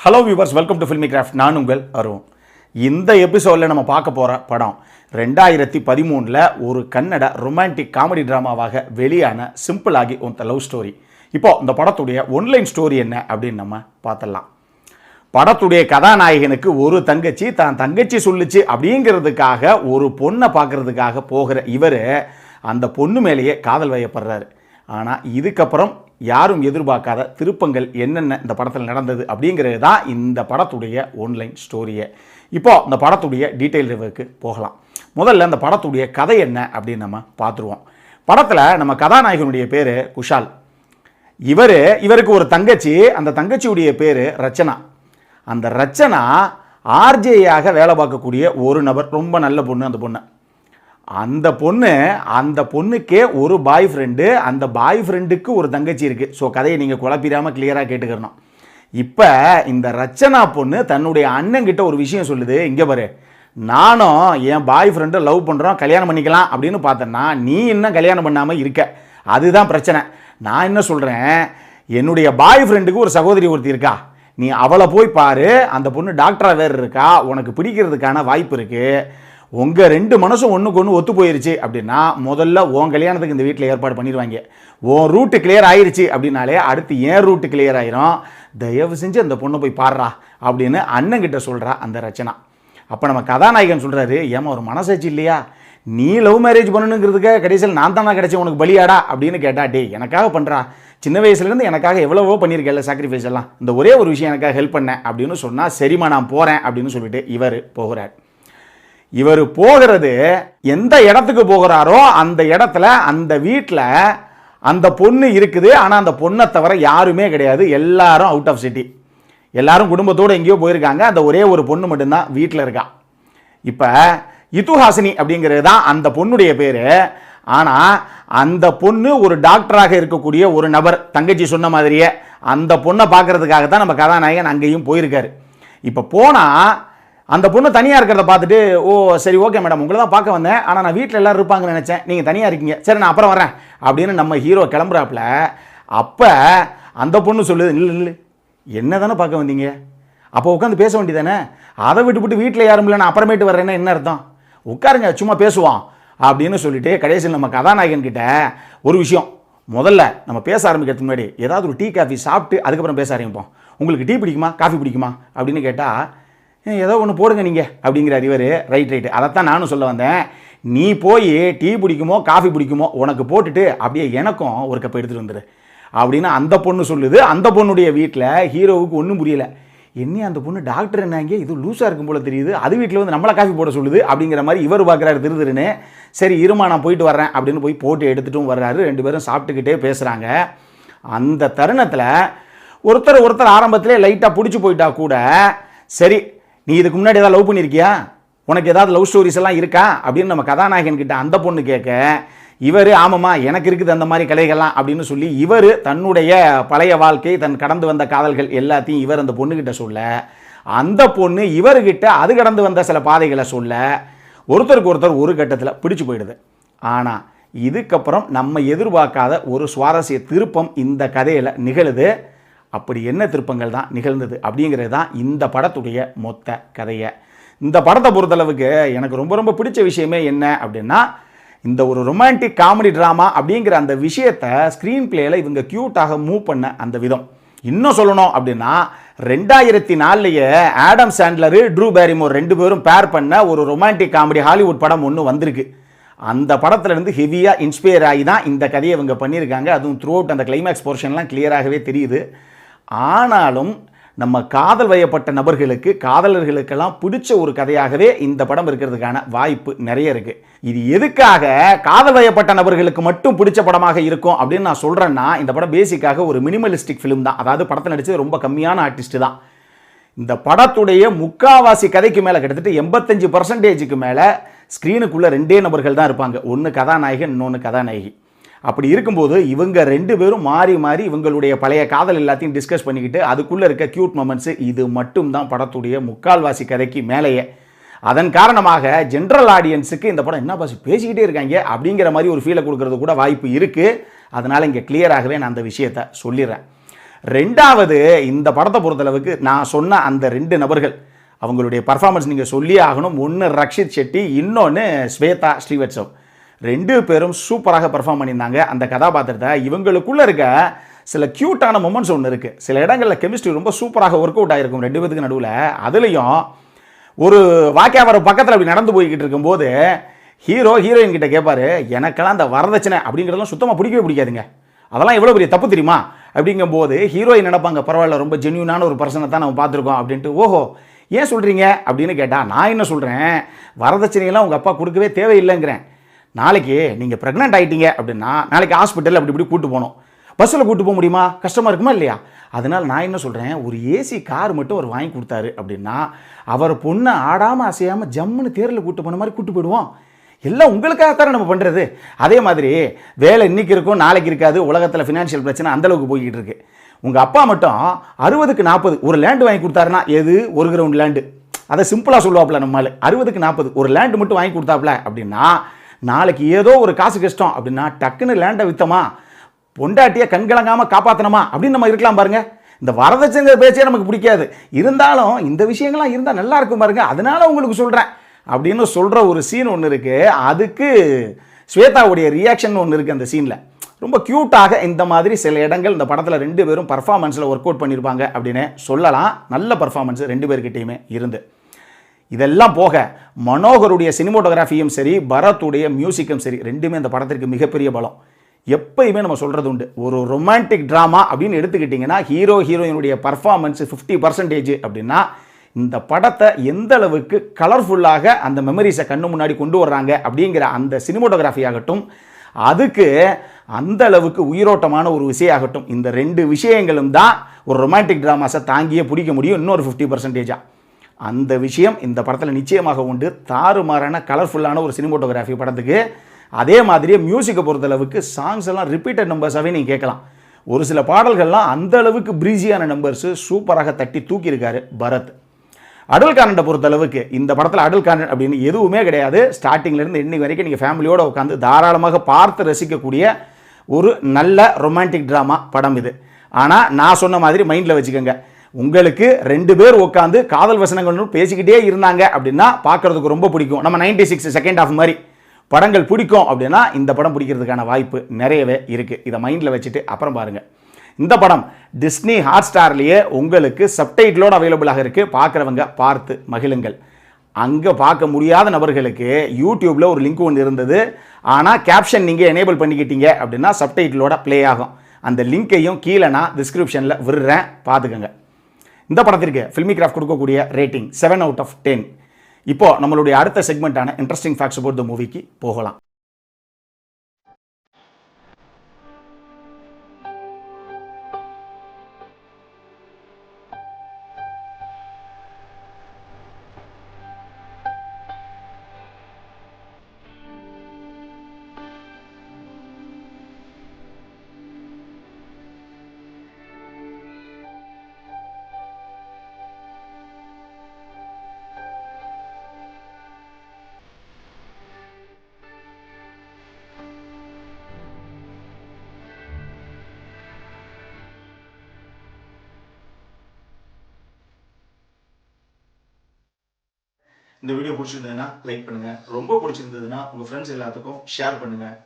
Hello viewers, welcome to filmi craft. நான் உங்கள் அருண். இந்த எபிசோடில் நம்ம பார்க்க போகிற படம் 2013 ஒரு கன்னட ரொமான்டிக் காமெடி ட்ராமாவாக வெளியான சிம்பிள் ஆகி ஒன் லவ் ஸ்டோரி. இப்போ இந்த படத்துடைய ஒன்லைன் ஸ்டோரி என்ன அப்படின்னு நம்ம பார்த்துடலாம். படத்துடைய கதாநாயகனுக்கு ஒரு தங்கச்சி, தான் தங்கச்சி சொல்லுச்சு அப்படிங்கிறதுக்காக ஒரு பொண்ணை பார்க்கறதுக்காக போகிற இவர் அந்த பொண்ணு மேலேயே காதல் வயப்படுறாரு. ஆனால் இதுக்கப்புறம் யாரும் எதிர்பார்க்காத திருப்பங்கள் என்னென்ன இந்த படத்தில் நடந்தது அப்படிங்கிறது தான் இந்த படத்துடைய ஒன்லைன் ஸ்டோரியை. இப்போ இந்த படத்துடைய டீட்டெயில் ரிவ்யூக்கு போகலாம். முதல்ல இந்த படத்துடைய கதை என்ன அப்படின்னு நம்ம பார்த்துருவோம். படத்தில் நம்ம கதாநாயகனுடைய பேர் குஷால். இவருக்கு ஒரு தங்கச்சி, அந்த தங்கச்சியுடைய பேர் ரச்சனா. அந்த ரச்சனா ஆர்ஜேயாக வேலை பார்க்கக்கூடிய ஒரு நபர், ரொம்ப நல்ல பொண்ணு. அந்த பொண்ணுக்கே ஒரு பாய் ஃப்ரெண்டு, அந்த பாய் ஃப்ரெண்டுக்கு ஒரு தங்கச்சி இருக்குது. ஸோ கதையை நீங்கள் குழப்பிடாமல் கிளியராக கேட்டுக்கிறணும். இப்போ இந்த ரச்சனா பொண்ணு தன்னுடைய அண்ணங்கிட்ட ஒரு விஷயம் சொல்லுது. இங்கே பாரு, நானும் என் பாய் ஃப்ரெண்டை லவ் பண்ணுறோம், கல்யாணம் பண்ணிக்கலாம் அப்படின்னு பார்த்தேன்னா நீ இன்னும் கல்யாணம் பண்ணாமல் இருக்க. அதுதான் பிரச்சனை. நான் என்ன சொல்கிறேன், என்னுடைய பாய் ஃப்ரெண்டுக்கு ஒரு சகோதரி ஒருத்தி இருக்கா, நீ அவளை போய் பாரு. அந்த பொண்ணு டாக்டராக வேறு இருக்கா, உனக்கு பிடிக்கிறதுக்கான வாய்ப்பு இருக்குது. உங்கள் ரெண்டு மனசும் ஒன்றுக்கு ஒன்று ஒத்து போயிருச்சு அப்படின்னா முதல்ல உன் கல்யாணத்துக்கு இந்த வீட்டில் ஏற்பாடு பண்ணிடுவாங்க. உன் ரூட்டு கிளியர் ஆயிடுச்சு அப்படின்னாலே அடுத்து ஏன் ரூட்டு கிளியர் ஆயிரும். தயவு செஞ்சு அந்த பொண்ணை போய் பாடுறா அப்படின்னு அண்ணங்கிட்ட சொல்கிறா அந்த ரச்சனா. அப்போ நம்ம கதாநாயகன் சொல்கிறாரு, ஏமா ஒரு மனசாச்சு இல்லையா, நீ லவ் மேரேஜ் பண்ணணுங்கிறதுக்கு கடைசியில் நான் தானே கிடைச்சேன் உனக்கு பலியாடா அப்படின்னு கேட்டா. டே, எனக்காக பண்ணுறா, சின்ன வயசுலேருந்து எனக்காக எவ்வளவோ பண்ணியிருக்கேன் சாக்ரிஃபைஸ் எல்லாம், இந்த ஒரே ஒரு விஷயம் எனக்காக ஹெல்ப் பண்ணேன் அப்படின்னு சொன்னால் சரிம்மா நான் போகிறேன் அப்படின்னு சொல்லிட்டு இவர் போகிறார். இவர் போகிறது எந்த இடத்துக்கு போகிறாரோ அந்த இடத்துல அந்த வீட்டில் அந்த பொண்ணு இருக்குது. ஆனால் அந்த பொண்ணை தவிர யாருமே கிடையாது, எல்லாரும் அவுட் ஆஃப் சிட்டி, எல்லாரும் குடும்பத்தோடு எங்கேயோ போயிருக்காங்க. அந்த ஒரே ஒரு பொண்ணு மட்டும்தான் வீட்டில் இருக்கா. இப்போ இத்துஹாசினி அப்படிங்கிறது தான் அந்த பொண்ணுடைய பேர். ஆனால் அந்த பொண்ணு ஒரு டாக்டராக இருக்கக்கூடிய ஒரு நபர், தங்கச்சி சொன்ன மாதிரியே அந்த பொண்ணை பார்க்கறதுக்காக தான் நம்ம கதாநாயகன் அங்கேயும் போயிருக்காரு. இப்போ போனால் அந்த பொண்ணு தனியாக இருக்கிறத பார்த்துட்டு, ஓ சரி ஓகே மேடம், உங்களை தான் பார்க்க வந்தேன், ஆனால் நான் வீட்டில் எல்லோரும் இருப்பாங்கன்னு நினச்சேன், நீங்கள் தனியாக இருக்கீங்க, சரி நான் அப்புறம் வரேன் அப்படின்னு நம்ம ஹீரோ கிளம்புறாப்புல. அப்போ அந்த பொண்ணு சொல்லுது, இல்லை என்ன தானே பார்க்க வந்தீங்க, அப்போ உட்காந்து பேச வேண்டியதானே, அதை விட்டுவிட்டு வீட்டில் யாரும் இல்லை நான் அப்புறமேட்டு வர்றேன்னா என்ன அர்த்தம், உட்காருங்க சும்மா பேசுவோம் அப்படின்னு சொல்லிட்டு கடைசியில் நம்ம கதாநாயகன் கிட்ட ஒரு விஷயம், முதல்ல நம்ம பேச ஆரம்பிக்கிறதுக்கு முன்னாடி ஏதாவது ஒரு டீ காஃபி சாப்பிட்டு அதுக்கப்புறம் பேச ஆரம்பிப்போம், உங்களுக்கு டீ பிடிக்குமா காஃபி பிடிக்குமா அப்படின்னு கேட்டால் ஏதோ ஒன்று போடுங்க நீங்கள் அப்படிங்கிறார் இவர். ரைட்டு, அதைத்தான் நானும் சொல்ல வந்தேன். நீ போய் டீ பிடிக்குமோ காஃபி பிடிக்குமோ உனக்கு போட்டுட்டு அப்படியே எனக்கும் ஒரு கப் எடுத்துகிட்டு வந்துடு அப்படின்னு அந்த பொண்ணு சொல்லுது. அந்த பொண்ணுடைய வீட்டில் ஹீரோவுக்கு ஒன்றும் புரியலை. என்ன அந்த பொண்ணு டாக்டர் என்னங்க, இது லூஸாக இருக்கும் போல தெரியுது, அது வீட்டில் வந்து நம்மளை காஃபி போட சொல்லுது அப்படிங்கிற மாதிரி இவர் பார்க்குறாரு திருன்னு. சரி இருமா நான் போயிட்டு வர்றேன் அப்படின்னு போய் போட்டு எடுத்துட்டும் வர்றாரு. ரெண்டு பேரும் சாப்பிட்டுக்கிட்டே பேசுகிறாங்க. அந்த தருணத்தில் ஒருத்தர் ஆரம்பத்திலே லைட்டாக பிடிச்சி போயிட்டா கூட, சரி நீ இதுக்கு முன்னாடி ஏதாவது லவ் பண்ணியிருக்கியா, உனக்கு ஏதாவது லவ் ஸ்டோரிஸ் எல்லாம் இருக்கா அப்படின்னு நம்ம கதாநாயகன் கிட்ட அந்த பொண்ணு கேட்க, இவர் ஆமாம்மா எனக்கு இருக்குது அந்த மாதிரி கலைகள்லாம் அப்படின்னு சொல்லி இவர் தன்னுடைய பழைய வாழ்க்கை, தன் கடந்து வந்த காதல்கள் எல்லாத்தையும் இவர் அந்த பொண்ணுக்கிட்ட சொல்ல, அந்த பொண்ணு இவர்கிட்ட அது கடந்து வந்த சில பாதைகளை சொல்ல, ஒருத்தருக்கு ஒருத்தர் ஒரு கட்டத்தில் பிடிச்சு போயிடுது. ஆனால் இதுக்கப்புறம் நம்ம எதிர்பார்க்காத ஒரு சுவாரஸ்ய திருப்பம் இந்த கதையில் நிகழுது. அப்படி என்ன திருப்பங்கள் தான் நிகழ்ந்தது அப்படிங்கிறது தான் இந்த படத்துடைய மொத்த கதையை. இந்த படத்தை பொறுத்தளவுக்கு எனக்கு ரொம்ப ரொம்ப பிடிச்ச விஷயமே என்ன அப்படின்னா, இந்த ஒரு ரொமான்டிக் காமெடி ட்ராமா அப்படிங்கிற அந்த விஷயத்தை ஸ்க்ரீன் பிளேயில் இவங்க க்யூட்டாக மூவ் பண்ண அந்த விதம். இன்னும் சொல்லணும் அப்படின்னா 2004 ஆடம் சாண்ட்லரு ட்ரூ பேரிமோர் ரெண்டு பேரும் பேர் பண்ண ஒரு ரொமான்டிக் காமெடி ஹாலிவுட் படம் ஒன்று வந்திருக்கு. அந்த படத்துலேருந்து ஹெவியாக இன்ஸ்பயர் ஆகி தான் இந்த கதையை இவங்க பண்ணியிருக்காங்க. அதுவும் த்ரூ அவுட் அந்த கிளைமேக்ஸ் போர்ஷன்லாம் கிளியராகவே தெரியுது. ஆனாலும் நம்ம காதல் வயப்பட்ட நபர்களுக்கு, காதலர்களுக்கெல்லாம் பிடிச்ச ஒரு கதையாகவே இந்த படம் இருக்கிறதுக்கான வாய்ப்பு நிறைய இருக்குது. இது எதுக்காக காதல் வயப்பட்ட நபர்களுக்கு மட்டும் பிடிச்ச படமாக இருக்கும் அப்படின்னு நான் சொல்கிறேன்னா, இந்த படம் பேசிக்காக ஒரு மினிமலிஸ்டிக் ஃபிலிம் தான். அதாவது படத்தில் நடித்தது ரொம்ப கம்மியான ஆர்டிஸ்ட் தான். இந்த படத்துடைய முக்காவாசி கதைக்கு மேலே கிட்டத்தட்ட 85% மேலே ஸ்க்ரீனுக்குள்ளே ரெண்டே நபர்கள் தான் இருப்பாங்க. ஒன்று கதாநாயகன், இன்னொன்று கதாநாயகி. அப்படி இருக்கும்போது இவங்க ரெண்டு பேரும் மாறி மாறி இவங்களுடைய பழைய காதல் எல்லாத்தையும் டிஸ்கஸ் பண்ணிக்கிட்டு அதுக்குள்ளே இருக்க க்யூட் மொமெண்ட்ஸு இது மட்டும் தான் படத்துடைய முக்கால்வாசி கதைக்கு மேலேயே. அதன் காரணமாக ஜென்ரல் ஆடியன்ஸுக்கு இந்த படம் என்ன பாசி பேசிக்கிட்டே இருக்காங்க அப்படிங்கிற மாதிரி ஒரு ஃபீலை கொடுக்கறது கூட வாய்ப்பு இருக்குது. அதனால் இங்கே கிளியராகவே நான் அந்த விஷயத்தை சொல்லிடுறேன். ரெண்டாவது, இந்த படத்தை பொறுத்தளவுக்கு நான் சொன்ன அந்த 2 நபர்கள் அவங்களுடைய பர்ஃபார்மன்ஸ் நீங்கள் சொல்லியே ஆகணும். ஒன்று ரக்ஷித் ஷெட்டி, இன்னொன்று ஸ்வேதா ஸ்ரீவத்சவ். 2 பேரும் சூப்பராக பர்ஃபார்ம் பண்ணியிருந்தாங்க அந்த கதாபாத்திரத்தை. இவங்களுக்குள்ளே இருக்க சில க்யூட்டான மொமெண்ட்ஸ் ஒன்று இருக்குது. சில இடங்களில் கெமிஸ்ட்ரி ரொம்ப சூப்பராக ஒர்க் அவுட் ஆகிருக்கும் 2 பேருக்கு நடுவில். அதுலேயும் ஒரு வாக்கியாவரம் பக்கத்தில் அப்படி நடந்து போய்கிட்டு இருக்கும்போது ஹீரோயின் கிட்ட கேட்பாரு, எனக்கெல்லாம் அந்த வரதட்சணை அப்படிங்கிறதெல்லாம் சுத்தமாக பிடிக்கவே பிடிக்காதுங்க, அதெல்லாம் எவ்வளோ பெரிய தப்பு தெரியுமா அப்படிங்கும்போது ஹீரோயின் நினைப்பாங்க, பரவாயில்ல ரொம்ப ஜென்யூனான ஒரு பர்சனை தான் நம்ம பார்த்துருக்கோம் அப்படின்ட்டு. ஓஹோ ஏன் சொல்கிறீங்க அப்படின்னு கேட்டால், நான் என்ன சொல்கிறேன், வரதட்சணையெல்லாம் உங்கள் அப்பா கொடுக்கவே தேவையில்லைங்கிறேன். நாளைக்கு நீங்கள் ப்ரெக்னென்ட் ஆகிட்டீங்க அப்படின்னா நாளைக்கு ஹாஸ்பிட்டல் அப்படி இப்படி கூட்டு போகணும். பஸ்ஸில் கூட்டு போக முடியுமா? கஷ்டமாக இருக்குமா இல்லையா? அதனால் நான் என்ன சொல்கிறேன், ஒரு ஏசி கார் மட்டும் அவர் வாங்கி கொடுத்தாரு அப்படின்னா அவர் பொண்ணை ஆடாமல் அசையாமல் ஜம்முன்னு தேரில் கூட்டு போன மாதிரி கூட்டு போயிடுவோம். எல்லாம் உங்களுக்காகத்தானே நம்ம பண்ணுறது. அதே மாதிரி வேலை இன்றைக்கி இருக்கும் நாளைக்கு இருக்காது. உலகத்தில் ஃபினான்ஷியல் பிரச்சனை அந்தளவுக்கு போய்கிட்டு இருக்கு. உங்கள் அப்பா மட்டும் 60க்கு 40 ஒரு லேண்டு வாங்கி கொடுத்தாருன்னா, எது 1 கிரவுண்ட் லேண்டு, அதை சிம்பிளாக சொல்லுவாப்புல நம்மளால். 60க்கு 40 ஒரு லேண்டு மட்டும் வாங்கி கொடுத்தாப்புல அப்படின்னா நாளைக்கு ஏதோ ஒரு காசு கஷ்டம் அப்படின்னா டக்குன்னு லேண்டை விற்றமா, பொண்டாட்டியை கண்கலங்காமல் காப்பாற்றணுமா அப்படின்னு நம்ம இருக்கலாம் பாருங்கள். இந்த வரதட்சணைங்கிற பேச்சே நமக்கு பிடிக்காது. இருந்தாலும் இந்த விஷயங்கள்லாம் இருந்தால் நல்லா இருக்கும் பாருங்க, அதனால உங்களுக்கு சொல்கிறேன் அப்படின்னு சொல்கிற ஒரு சீன் ஒன்று இருக்குது. அதுக்கு ஸ்வேதாவுடைய ரியாக்ஷன் ஒன்று இருக்குது அந்த சீனில். ரொம்ப க்யூட்டாக இந்த மாதிரி சில இடங்கள் இந்த படத்தில் 2 பேரும் பர்ஃபார்மன்ஸில் ஒர்க் அவுட் பண்ணியிருப்பாங்க அப்படின்னு சொல்லலாம். நல்ல பர்ஃபார்மன்ஸ் 2 பேர்கிட்டையுமே இருந்து. இதெல்லாம் போக மனோகருடைய சினிமோட்டோகிராஃபியும் சரி, பரத்துடைய மியூசிக்கும் சரி, 2மே இந்த படத்திற்கு மிகப்பெரிய பலம். எப்பயுமே நம்ம சொல்கிறது உண்டு, ஒரு ரொமான்டிக் ட்ராமா அப்படின்னு எடுத்துக்கிட்டிங்கன்னா ஹீரோயினுடைய பர்ஃபார்மன்ஸ் 50% அப்படின்னா இந்த படத்தை எந்த அளவுக்கு கலர்ஃபுல்லாக அந்த மெமரிஸை கண்ணு முன்னாடி கொண்டு வர்றாங்க அப்படிங்கிற அந்த சினிமோட்டோகிராஃபி ஆகட்டும், அதுக்கு அந்த அளவுக்கு உயிரோட்டமான ஒரு விஷயம் ஆகட்டும், இந்த 2 விஷயங்களும் தான் ஒரு ரொமான்டிக் ட்ராமாஸை தாங்கியே பிடிக்க முடியும். இன்னொரு 50%. அந்த விஷயம் இந்த படத்தில் நிச்சயமாக உண்டு. தாறுமாறான கலர்ஃபுல்லான ஒரு சினிமோட்டோகிராஃபி படத்துக்கு. அதே மாதிரியே மியூசிக்கை பொறுத்தளவுக்கு சாங்ஸ் எல்லாம் ரிப்பீட்டட் நம்பர்ஸாகவே நீங்கள் கேட்கலாம். ஒரு சில பாடல்கள்லாம் அந்த அளவுக்கு ப்ரீஸியான நம்பர்ஸு சூப்பராக தட்டி தூக்கியிருக்காரு பரத். அடல் கான்டென்ட்டை பொறுத்தளவுக்கு இந்த படத்தில் அடல் கான்டென்ட் அப்படின்னு எதுவுமே கிடையாது. ஸ்டார்டிங்லேருந்து இன்னைக்கு வரைக்கும் நீங்கள் ஃபேமிலியோடு உட்காந்து தாராளமாக பார்த்து ரசிக்கக்கூடிய ஒரு நல்ல ரொமான்டிக் ட்ராமா படம் இது. ஆனால் நான் சொன்ன மாதிரி மைண்டில் வச்சுக்கோங்க, உங்களுக்கு 2 பேர் உட்காந்து காதல் வசனங்கள்னு பேசிக்கிட்டே இருந்தாங்க அப்படின்னா பார்க்குறதுக்கு ரொம்ப பிடிக்கும். நம்ம 96 செகண்ட் ஆஃப் மாதிரி படங்கள் பிடிக்கும் அப்படின்னா இந்த படம் பிடிக்கிறதுக்கான வாய்ப்பு நிறையவே இருக்குது. இதை மைண்டில் வச்சுட்டு அப்புறம் பாருங்கள். இந்த படம் டிஸ்னி ஹாட்ஸ்டார்லேயே உங்களுக்கு சப்டைட்டிலோடு அவைலபிளாக இருக்குது. பார்க்குறவங்க பார்த்து மகிழுங்கள். அங்கே பார்க்க முடியாத நபர்களுக்கு யூடியூப்பில் ஒரு லிங்க் ஒன்று இருந்தது. ஆனால் கேப்ஷன் நீங்கள் எனேபிள் பண்ணிக்கிட்டீங்க அப்படின்னா சப்டைட்டிலோட ப்ளே ஆகும். அந்த லிங்க்கையும் கீழே நான் டிஸ்கிரிப்ஷனில் விடுறேன், பார்த்துக்கோங்க. இந்த படத்திற்கு ஃபில்மி கிராஃப்ட் கொடுக்கக்கூடிய ரேட்டிங் 7 out of 10. இப்போ நம்மளுடைய அடுத்த செக்மெண்ட்டான இன்ட்ரெஸ்டிங் ஃபேக்ட்ஸ் அபவுட் த மூவிக்கு போகலாம். இந்த வீடியோ பிடிச்சிருந்ததுன்னா லைக் பண்ணுங்கள், ரொம்ப பிடிச்சிருந்ததுன்னா உங்கள் ஃப்ரெண்ட்ஸ் எல்லாத்துக்கும் ஷேர் பண்ணுங்கள்.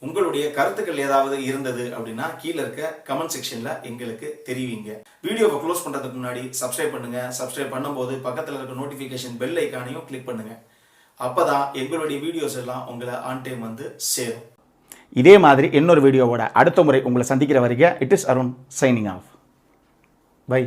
உங்களுடைய கருத்துக்கள் ஏதாவது இருந்தது அப்படின்னா கீழே இருக்க கமெண்ட் செக்ஷனில் எங்களுக்கு தெரிவிங்க. வீடியோவை க்ளோஸ் பண்ணுறதுக்கு முன்னாடி சப்ஸ்கிரைப் பண்ணுங்கள். சப்ஸ்கிரைப் பண்ணும்போது பக்கத்தில் இருக்க நோட்டிஃபிகேஷன் பெல் ஐக்கானையும் கிளிக் பண்ணுங்கள். அப்போ தான் எங்களுடைய வீடியோஸ் எல்லாம் உங்களை ஆன் டைம் வந்து சேரும். இதே மாதிரி இன்னொரு வீடியோவோட அடுத்த முறை உங்களை சந்திக்கிற வரைக்கும் it is Arun signing off. By.